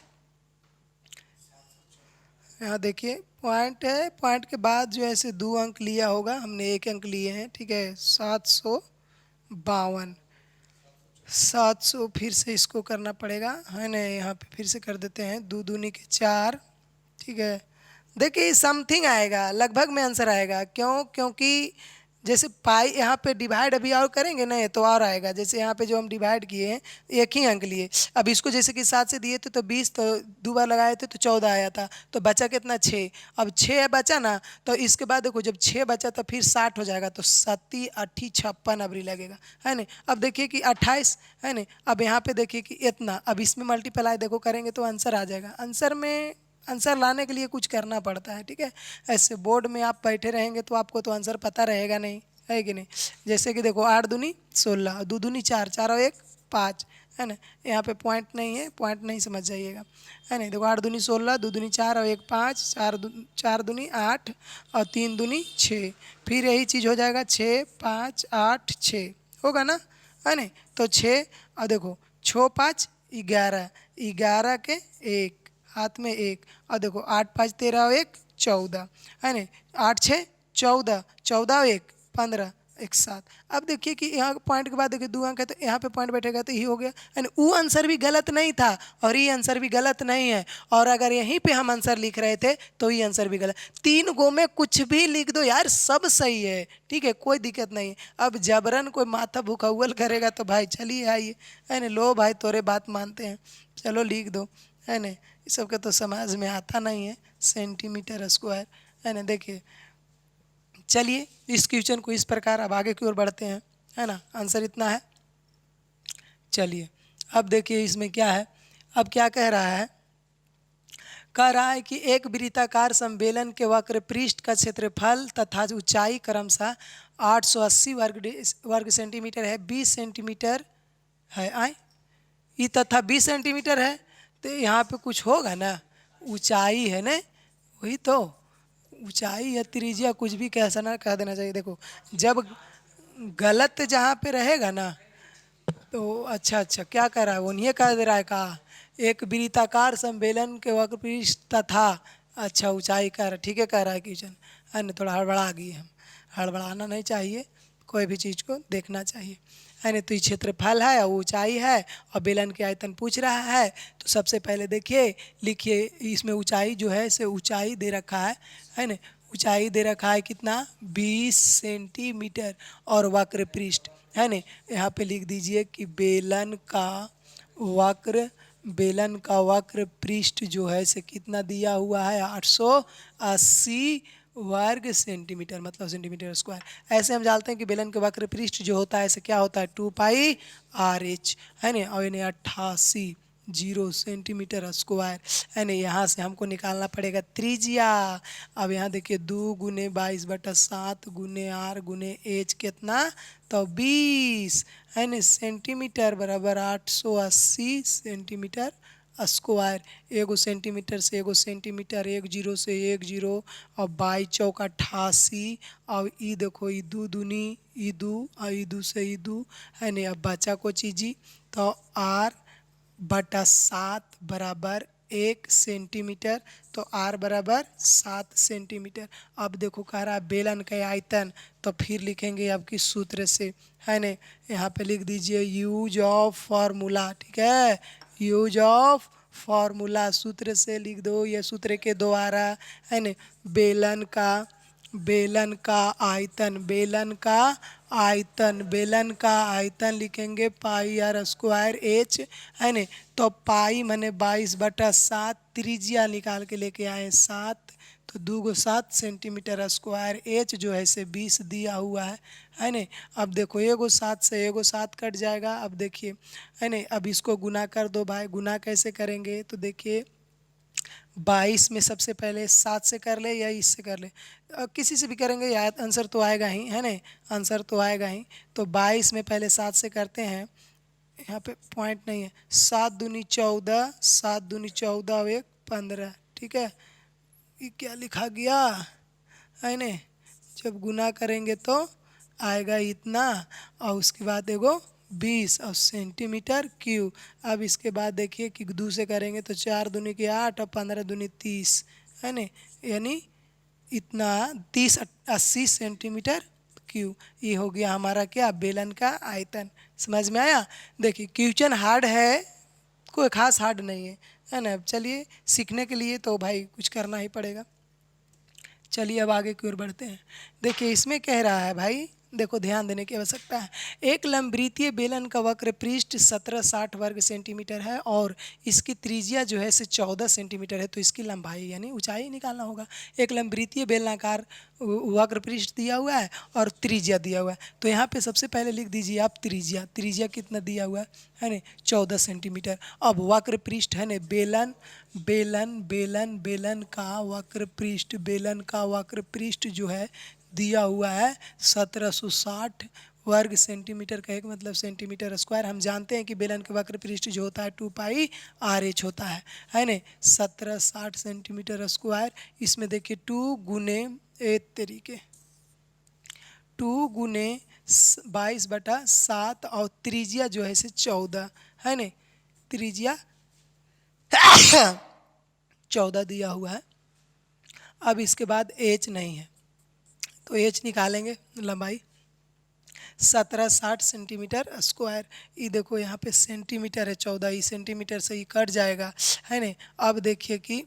यहाँ देखिए पॉइंट है, पॉइंट के बाद जो है ऐसे 2 अंक लिया होगा, हमने 1 अंक लिए हैं। ठीक है, 752, 700 फिर से इसको करना पड़ेगा, है ना? यहाँ पे फिर से कर देते हैं, 2 दूनी के 4। ठीक है, देखिए समथिंग आएगा, लगभग में आंसर आएगा। क्यों? क्योंकि जैसे पाई यहाँ पे डिवाइड अभी और करेंगे ना तो और आएगा। जैसे यहाँ पे जो हम डिवाइड किए हैं 1 ही अंक लिए, अब इसको जैसे कि 7 से दिए थे तो 20, तो 2 बार लगाए थे तो 14 आया था, तो बचा कितना? 6। अब 6 बचा ना, तो इसके बाद देखो जब 6 बचा तो फिर 60 हो जाएगा, तो 7 8 56 अबरी लगेगा, है ना? अब देखिए कि 28, है ना? अब यहाँ पे देखिए कि इतना, अब इसमें मल्टीप्लाई देखो करेंगे तो आंसर आ जाएगा। आंसर में आंसर लाने के लिए कुछ करना पड़ता है। ठीक है, ऐसे बोर्ड में आप बैठे रहेंगे तो आपको तो आंसर पता रहेगा नहीं, है कि नहीं? जैसे कि देखो 8 दूनी 16, 2 दूनी 4, 4 और 1 5, है ना? यहाँ पे पॉइंट नहीं है, पॉइंट नहीं समझ जाइएगा, है ना? देखो 8 दूनी 16, 2 दूनी 4 और 1 5, 4 दूनी 8 और 3 दूनी 6, फिर यही चीज़ हो जाएगा 6 5 8 6 होगा ना, है ना? तो 6 और देखो 6 5 11, 11 के 1 हाथ में 1, और देखो 8 5 13 और 1 14, है ना? 8 6 14, 14 और 1 15, 1 7। अब देखिए कि यहाँ पॉइंट के बाद देखिए 2 अंक है, तो यहाँ पे पॉइंट बैठेगा तो ये हो गया, यानी वो आंसर भी गलत नहीं था और ये आंसर भी गलत नहीं है। और अगर यहीं पे हम आंसर लिख रहे थे तो ये आंसर भी गलत। 3 गो में कुछ भी लिख दो यार, सब सही है। ठीक है, कोई दिक्कत नहीं है। अब जबरन कोई माथा भुकौल करेगा तो भाई चलिए आइए, है ना? लो भाई तोरे बात मानते हैं, चलो लिख दो, है ना? इस सब का तो समाज में आता नहीं है, सेंटीमीटर स्क्वायर, है ना? देखिए चलिए इस क्वेश्चन को इस प्रकार अब आगे की ओर बढ़ते हैं, है ना? आंसर इतना है। चलिए अब देखिए इसमें क्या है, अब क्या कह रहा है? कह रहा है कि एक वृत्ताकार संबेलन के वक्र पृष्ठ का क्षेत्रफल तथा ऊंचाई क्रमशः 880 वर्ग सेंटीमीटर है, 20 सेंटीमीटर है। आए ये तथा 20 सेंटीमीटर है, तो यहाँ पे कुछ होगा ना, ऊंचाई है ना, वही तो ऊंचाई या त्रिज्या कुछ भी कैसा ना कह देना चाहिए। देखो जब गलत जहाँ पे रहेगा ना, तो अच्छा क्या कह रहा है, वो नहीं कह दे रहा है कहा एक वृत्ताकार सम्मेलन के वक्र पृष्ठ तथा अच्छा ऊंचाई कह रहा, ठीक है कह रहा है किशन है ना। थोड़ा हड़बड़ा गई हम, हड़बड़ाना नहीं चाहिए, कोई भी चीज़ को देखना चाहिए है ना। तो ये क्षेत्रफल है और ऊंचाई है और बेलन के आयतन पूछ रहा है। तो सबसे पहले देखिए लिखिए, इसमें ऊंचाई जो है इसे ऊंचाई दे रखा है ना। ऊंचाई दे रखा है कितना 20 सेंटीमीटर और वक्र पृष्ठ है ना। यहाँ पे लिख दीजिए कि बेलन का वक्र पृष्ठ जो है से कितना दिया हुआ है 880 वर्ग सेंटीमीटर, मतलब सेंटीमीटर स्क्वायर। ऐसे हम जानते हैं कि बेलन के वक्र पृष्ठ जो होता है ऐसे क्या होता है 2πr/h है ना। और यानी 88 सेंटीमीटर स्क्वायर है ना। यहाँ से हमको निकालना पड़ेगा त्रिज्या। अब यहाँ देखिए 2 × 22/7 × r × h कितना, तो 20 है ना सेंटीमीटर बराबर 880 सेंटीमीटर स्क्वायर। एगो सेंटीमीटर से एगो सेंटीमीटर, 1 0 से 1 0 और 22 × 88 और ई देखो ई दू दूनी ई दू और ई दू से ई दू है ना। अब बचा को चीज़ी तो r/7 बराबर 1 सेंटीमीटर, तो r बराबर 7 सेंटीमीटर। अब देखो कह रहा है बेलन का आयतन, तो फिर लिखेंगे अब किस सूत्र से है ना। यहाँ पे लिख दीजिए यूज ऑफ फार्मूला, ठीक है, यूज ऑफ फार्मूला सूत्र से लिख दो, ये सूत्र के द्वारा है ना। बेलन का आयतन लिखेंगे πr² है ना। तो पाई मैंने 22/7, त्रिज्या निकाल के लेके आए 7, तो 2 × 7 सेंटीमीटर स्क्वायर, h जो है से 20 दिया हुआ है ना। अब देखो 1 × 7 से 1 × 7 कट जाएगा। अब देखिए है ना, अब इसको गुना कर दो भाई। गुना कैसे करेंगे, तो देखिए 22 में सबसे पहले 7 से कर ले या इससे कर ले, किसी से भी करेंगे या आंसर तो आएगा ही है ना, आंसर तो आएगा ही। तो 22 में पहले 7 से करते हैं, यहाँ पे पॉइंट नहीं है, 7 दूनी 14, 7 दूनी 14 और 1 15, ठीक है। ये क्या लिखा गया है ना, जब गुना करेंगे तो आएगा इतना और उसके बाद देखो 20 और सेंटीमीटर क्यूब। अब इसके बाद देखिए कि 2 से करेंगे तो 4 दूनी के 8 और 15 दूनी 30 है ना, यानी इतना 30-80 सेंटीमीटर क्यूब। ये हो गया हमारा क्या बेलन का आयतन। समझ में आया। देखिए क्वेश्चन हार्ड है, कोई खास हार्ड नहीं है ना। चलिए सीखने के लिए तो भाई कुछ करना ही पड़ेगा। चलिए अब आगे की ओर बढ़ते हैं। देखिए इसमें कह रहा है भाई, देखो ध्यान देने की आवश्यकता है। एक लंबवृत्तीय बेलन का वक्र पृष्ठ 1760 वर्ग सेंटीमीटर है और इसकी त्रिज्या जो है से 14 सेंटीमीटर है। तो इसकी लंबाई यानी ऊंचाई निकालना होगा। एक लंबवृत्तीय बेलनाकार वक्र पृष्ठ दिया हुआ है और त्रिज्या दिया हुआ है। तो यहाँ पे सबसे पहले लिख दीजिए आप त्रिज्या कितना दिया हुआ है ना 14 सेंटीमीटर। अब वक्र पृष्ठ है ना बेलन का वक्र पृष्ठ जो है दिया हुआ है 1760 वर्ग सेंटीमीटर का, एक मतलब सेंटीमीटर स्क्वायर। हम जानते हैं कि बेलन के वक्र पृष्ठ जो होता है 2πr/h होता है ना। 1760 सेंटीमीटर स्क्वायर, इसमें देखिए 2 × 22/7 और त्रिज्या जो है से 14 है ना, त्रिज्या 14 दिया हुआ है। अब इसके बाद h नहीं है तो h निकालेंगे, लंबाई 1760 सेंटीमीटर स्क्वायर। ये देखो यहाँ पे सेंटीमीटर है 14, ये सेंटीमीटर से ही कट जाएगा है ना। अब देखिए कि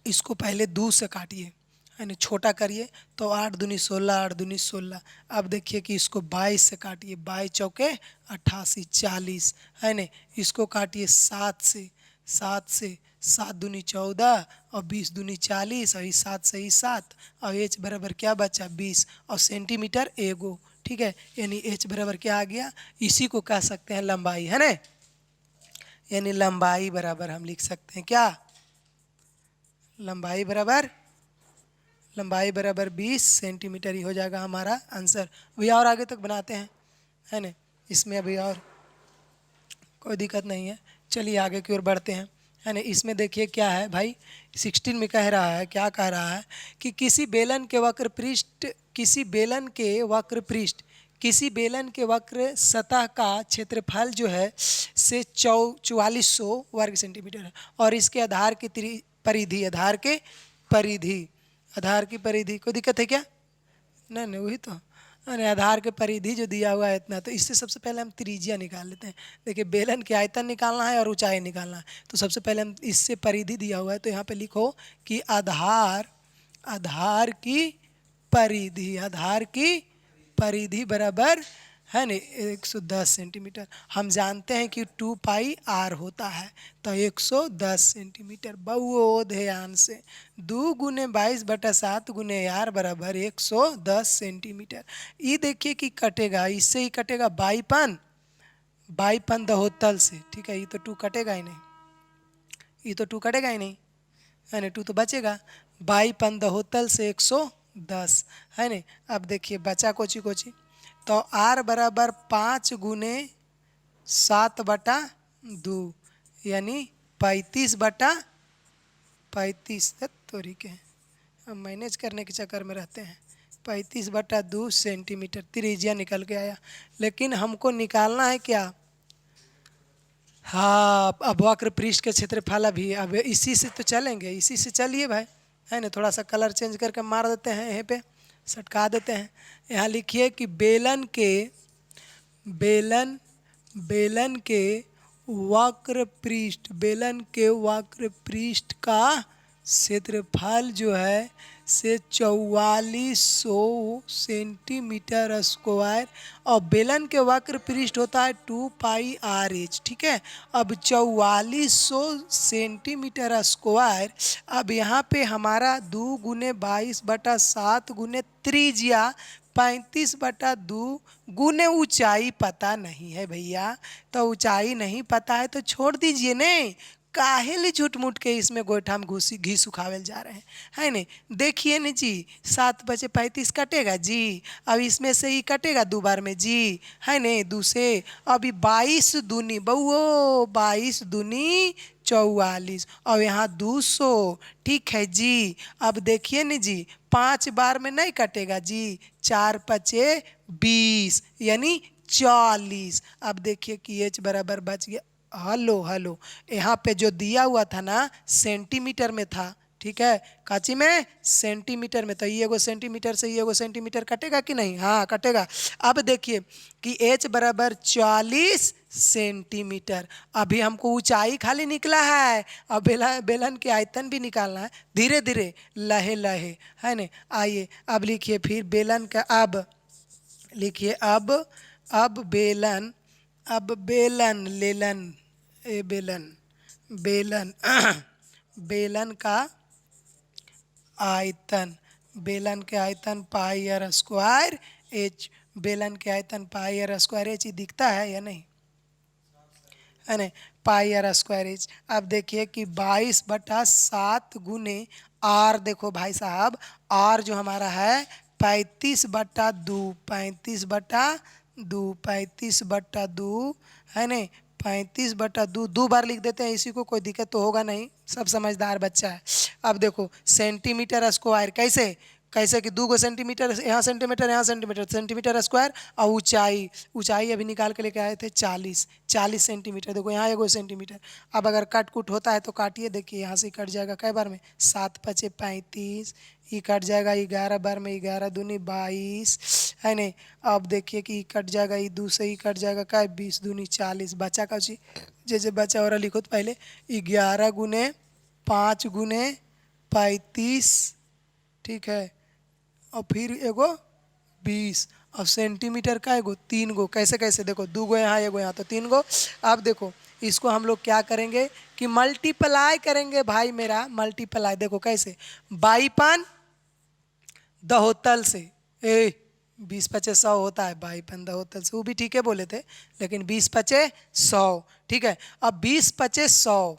इसको पहले 2 से काटिए है ना, छोटा करिए तो 8 दूनी 16, 8 दूनी 16। अब देखिए कि इसको 22 से काटिए, 22 चौके 88 40 है ना। इसको काटिए 7 से, 7 दूनी 14 और 20 दूनी 40 और 7 से 7 और h बराबर क्या बचा 20 और सेंटीमीटर एगो, ठीक है। यानी h बराबर क्या आ गया, इसी को कह सकते हैं लंबाई है ना। यानी लंबाई बराबर हम लिख सकते हैं क्या, लंबाई बराबर 20 सेंटीमीटर ही हो जाएगा हमारा आंसर। अभी और आगे तक बनाते हैं है ना, इसमें अभी और कोई दिक्कत नहीं है। चलिए आगे की ओर बढ़ते हैं है ना। इसमें देखिए क्या है भाई 16 में कह रहा है, क्या कह रहा है कि किसी बेलन के वक्र पृष्ठ किसी बेलन के वक्र सतह का क्षेत्रफल जो है से 4400 वर्ग सेंटीमीटर है और इसके आधार की परिधि, आधार की परिधि कोई दिक्कत है क्या? नहीं नहीं, वही तो। अरे आधार के परिधि जो दिया हुआ है इतना, तो इससे सबसे पहले हम त्रिज्या निकाल लेते हैं। देखिए बेलन की आयतन निकालना है और ऊंचाई निकालना है, तो सबसे पहले हम इससे परिधि दिया हुआ है, तो यहाँ पे लिखो कि आधार की परिधि बराबर है न 110 सेंटीमीटर। हम जानते हैं कि 2 पाई आर होता है, तो 110 सेंटीमीटर। बहुओं ध्यान से 2 गुने 22/7 गुने आर बराबर 110 सेंटीमीटर। ये देखिए कि कटेगा, इससे ही कटेगा बाईपन दहोतल से, ठीक है। ये तो 2 कटेगा ही नहीं, ये तो 2 कटेगा ही नहीं, है ना, 2 तो बचेगा। बाईपन दहोतल से 110 है ना। अब देखिए बचा कोची, तो आर बराबर 5 गुने 7/2 यानी 35/35। तोरी के हम मैनेज करने के चक्कर में रहते हैं। 35/2 सेंटीमीटर त्रिज्या निकल के आया। लेकिन हमको निकालना है क्या? हाँ, अब वक्र पृष्ठ के क्षेत्रफल भी, अब इसी से तो चलेंगे, इसी से चलिए भाई, है ना। थोड़ा सा कलर चेंज करके मार देते हैं, यहीं पे सटका देते हैं। यहाँ लिखिए कि बेलन के वक्र पृष्ठ का क्षेत्रफल जो है से 4400 सेंटीमीटर स्क्वायर, और बेलन के वक्र पृष्ठ होता है 2 पाई आर एच, ठीक है। अब 4400 सेंटीमीटर स्क्वायर, अब यहाँ पे हमारा 2 गुने 22/7 गुने त्रिज्या 35/2 गुने ऊंचाई पता नहीं है भैया। तो ऊंचाई नहीं पता है तो छोड़ दीजिए ने, काहेली झूठ मूठ के इसमें गोइठा में घी सुखावेल जा रहे हैं, है ने। देखिए न जी, 7/35 कटेगा जी, अब इसमें से ही कटेगा 2 बार में जी, है ने, 2 से। अभी 22 दूनी बहुओ 22 दूनी 44 और यहाँ 200, ठीक है जी। अब देखिए न जी, 5 बार में नहीं कटेगा जी, 4×5 20 यानी 40। अब देखिए कि एच बराबर बच गया। हेलो, यहाँ पे जो दिया हुआ था ना सेंटीमीटर में था, ठीक है, काची में सेंटीमीटर में, तो ये एगो सेंटीमीटर से ये एगो सेंटीमीटर कटेगा कि नहीं? हाँ कटेगा। अब देखिए कि h बराबर 40 सेंटीमीटर। अभी हमको ऊंचाई खाली निकला है, अब बेलन के आयतन भी निकालना है, धीरे धीरे लहे लहे, है ना। आइए अब लिखिए फिर बेलन का, अब लिखिए अब बेलन लेलन बेलन बेलन का आयतन, बेलन के आयतन पाई आर स्क्वायर एच, बेलन के आयतन पाई आर स्क्वायर एच दिखता है या नहीं, है ना, पाई आर स्क्वायर एच। अब देखिए कि 22/7 गुने आर, देखो भाई साहब आर जो हमारा है 35/2 है ना, 35/2 2 बार लिख देते हैं, इसी को कोई दिक्कत तो होगा नहीं, सब समझदार बच्चा है। अब देखो सेंटीमीटर स्क्वायर कैसे कि 2 सेंटीमीटर यहाँ सेंटीमीटर स्क्वायर, और ऊंचाई अभी निकाल के लेके आए थे 40 सेंटीमीटर। देखो यहाँ एगो सेंटीमीटर। अब अगर कट कुट होता है तो काटिए, देखिए यहाँ से कट जाएगा कै बार में, 7×5 35, ये कट जाएगा 11 बार में, 11 दूनी 22, है नहीं। अब देखिए कि कट जाएगा, ये 2 से ही कट जाएगा क्या, 20 दूनी 40, बचा का जी जैसे बचा और लिखो तो पहले 11 गुने 5 गुने 35, ठीक है, और फिर एगो 20, अब सेंटीमीटर का एगो 3 गो, कैसे देखो 2 गो यहाँ एगो यहाँ, तो 3 गो। अब देखो इसको हम लोग क्या करेंगे कि मल्टीप्लाई करेंगे भाई मेरा, मल्टीप्लाई देखो कैसे, 52 दहोतल से, 20×5 100 होता है, 52 दहोतल से, वो भी ठीक है बोले थे, लेकिन 20×5 100, ठीक है। अब 20×5 100,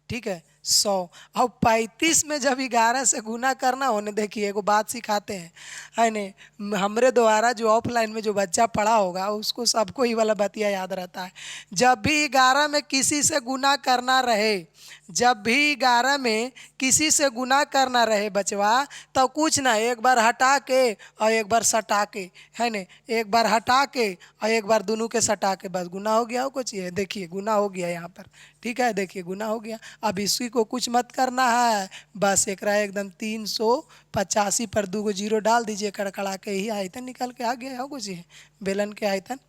ठीक है, 100। अब 35 में जब 11 से गुना करना हो ना, देखिए एगो बात सिखाते हैं, है ने, हमरे द्वारा जो ऑफलाइन में जो बच्चा पढ़ा होगा उसको सबको ही वाला बतिया याद रहता है। जब भी 11 में किसी से गुना करना रहे, जब भी 11 में किसी से गुना करना रहे बचवा, तो कुछ ना, एक बार हटा के और एक बार सटा के, है ने, एक बार हटा के और एक बार दोनों के सटा के, बस गुना हो गया हो। कुछ ये देखिए गुना हो गया यहाँ पर, ठीक है, देखिए गुना हो गया। अब इसी को कुछ मत करना है, बस एकरा एकदम 385 पर 2 जीरो डाल दीजिए, कड़कड़ा के ही आयतन निकल के आ गया हो। कुछ ये बेलन के आयतन,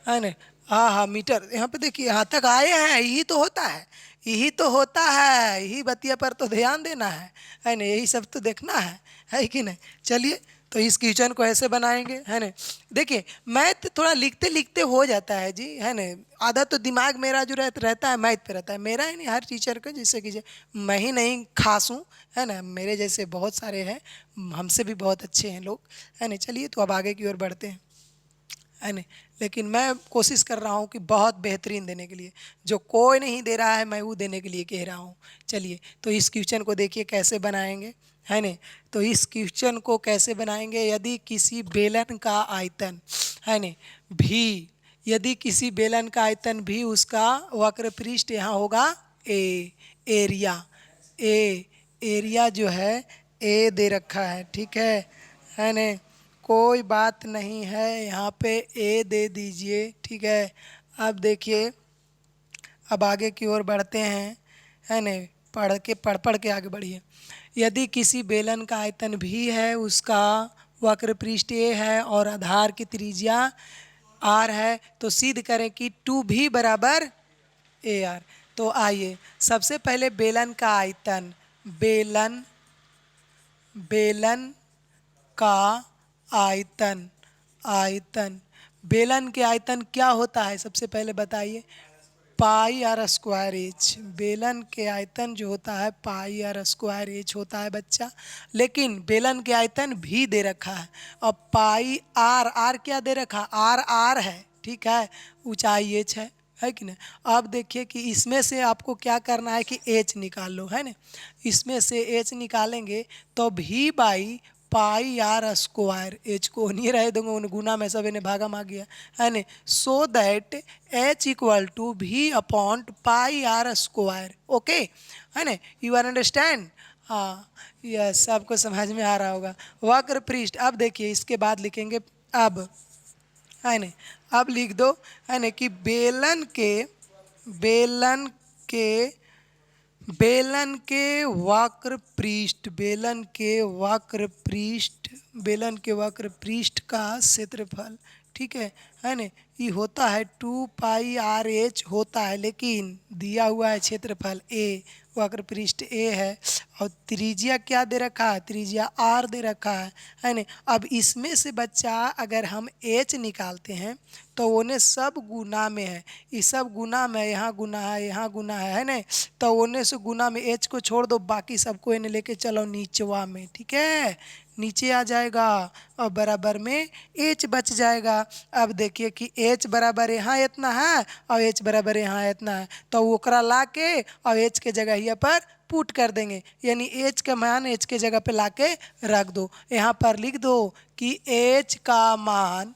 है ना। हाँ हाँ, मीटर यहाँ पे देखिए, यहाँ तक आए हैं, यही तो होता है, यही तो होता है, यही बतिया पर तो ध्यान देना है ना, यही सब तो देखना है कि नहीं। चलिए, तो इस क्वेश्चन को ऐसे बनाएंगे, है ना। देखिए मैथ थोड़ा लिखते लिखते हो जाता है जी, है ना। आधा तो दिमाग मेरा जो रहता है मैथ पे रहता है, मेरा ही नहीं, हर टीचर का, जैसे कीजिए मैं ही नहीं खास हूँ, है ना, मेरे जैसे बहुत सारे हैं, हमसे भी बहुत अच्छे हैं लोग, है ना। चलिए, तो अब आगे की ओर बढ़ते हैं, है नहीं। लेकिन मैं कोशिश कर रहा हूँ कि बहुत बेहतरीन देने के लिए, जो कोई नहीं दे रहा है मैं वो देने के लिए कह रहा हूँ। चलिए, तो इस क्वेश्चन को देखिए कैसे बनाएंगे, है नहीं। तो इस क्वेश्चन को कैसे बनाएंगे, यदि किसी बेलन का आयतन, है नहीं, भी, यदि किसी बेलन का आयतन भी, उसका वक्र पृष्ठ यहाँ होगा ए, एरिया, एरिया जो है ए दे रखा है, ठीक है नहीं, कोई बात नहीं है, यहाँ पे ए दे दीजिए, ठीक है। अब देखिए, अब आगे की ओर बढ़ते हैं, है नहीं, पढ़ के आगे बढ़िए। यदि किसी बेलन का आयतन भी है, उसका वक्र पृष्ठ ए है और आधार की त्रिज्या आर है, तो सिद्ध करें कि 2b बराबर ए आर। तो आइए, सबसे पहले बेलन का आयतन, बेलन का आयतन, बेलन के आयतन क्या होता है, सबसे पहले बताइए, पाई आर स्क्वायर एच। बेलन के आयतन जो होता है पाई आर स्क्वायर एच होता है बच्चा। लेकिन बेलन के आयतन भी दे रखा है, अब पाई आर, आर क्या दे रखा, आर है, ठीक है, ऊंचाई एच है कि नहीं। अब देखिए कि इसमें से आपको क्या करना है कि एच निकाल लो, है ना। इसमें से एच निकालेंगे तो भी by pi R square, H को नहीं रहे दूंगा, उन गुना में सब इन्हें भागा मा गया, है ना। So that H equal to B upon pi R square, okay, है ना। यू आर अंडरस्टैंड, हाँ यस, सबको समझ में आ रहा होगा। वक्र पृष्ठ, अब देखिए इसके बाद लिखेंगे, अब, है ना, अब लिख दो, है ना, कि बेलन के वक्र पृष्ठ, बेलन के वक्र पृष्ठ का क्षेत्रफल, ठीक है ना, ये होता है 2 पाई आर एच होता है, लेकिन दिया हुआ है क्षेत्रफल ए, वक्र पृष्ठ ए है, और त्रिज्या क्या दे रखा है, त्रिज्या आर दे रखा है ना। अब इसमें से बच्चा अगर हम एच निकालते हैं तो उन्हें सब गुना में है, ये सब गुना में, यहाँ गुना है, यहाँ गुना है ना, तो उन्हें से गुना में एच को छोड़ दो, बाकी सबको इन्हें लेके चलो नीचवा में, ठीक है, नीचे आ जाएगा और बराबर में एच बच जाएगा। अब देखिए कि एच बराबर यहाँ इतना है और एच बराबर यहाँ इतना है, तो ओकरा ला के और एच के जगह यहाँ पर पुट कर देंगे, यानी एच का मान एच के जगह पे ला के रख दो। यहाँ पर लिख दो कि एच का मान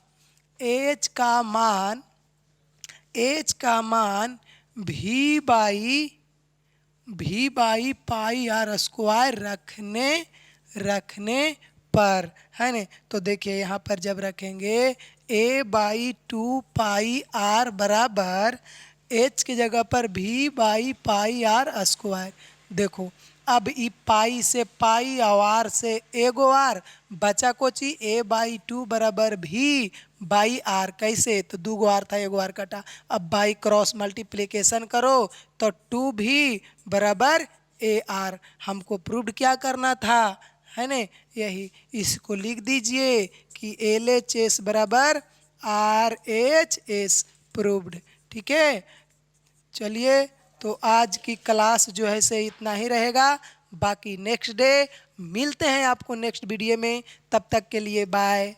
भी बाई पाई आर स्क्वायर रखने पर, है ना। तो देखिए यहाँ पर जब रखेंगे a बाई 2 पाई आर बराबर h की जगह पर भी बाई पाई आर स्क्वायर, देखो अब ई पाई से पाई और आर से एगो आर बचा कोची, a बाई 2 बराबर भी बाई आर, कैसे, तो 2 गो आर था, एगो आर कटा, अब बाई क्रॉस मल्टीप्लिकेशन करो तो 2 भी बराबर ए आर, हमको प्रूव्ड क्या करना था, है ना, यही, इसको लिख दीजिए कि एल एच एस बराबर आर एच एस, प्रूव्ड, ठीक है। चलिए, तो आज की क्लास जो है से इतना ही रहेगा, बाकी नेक्स्ट डे मिलते हैं आपको नेक्स्ट वीडियो में, तब तक के लिए बाय।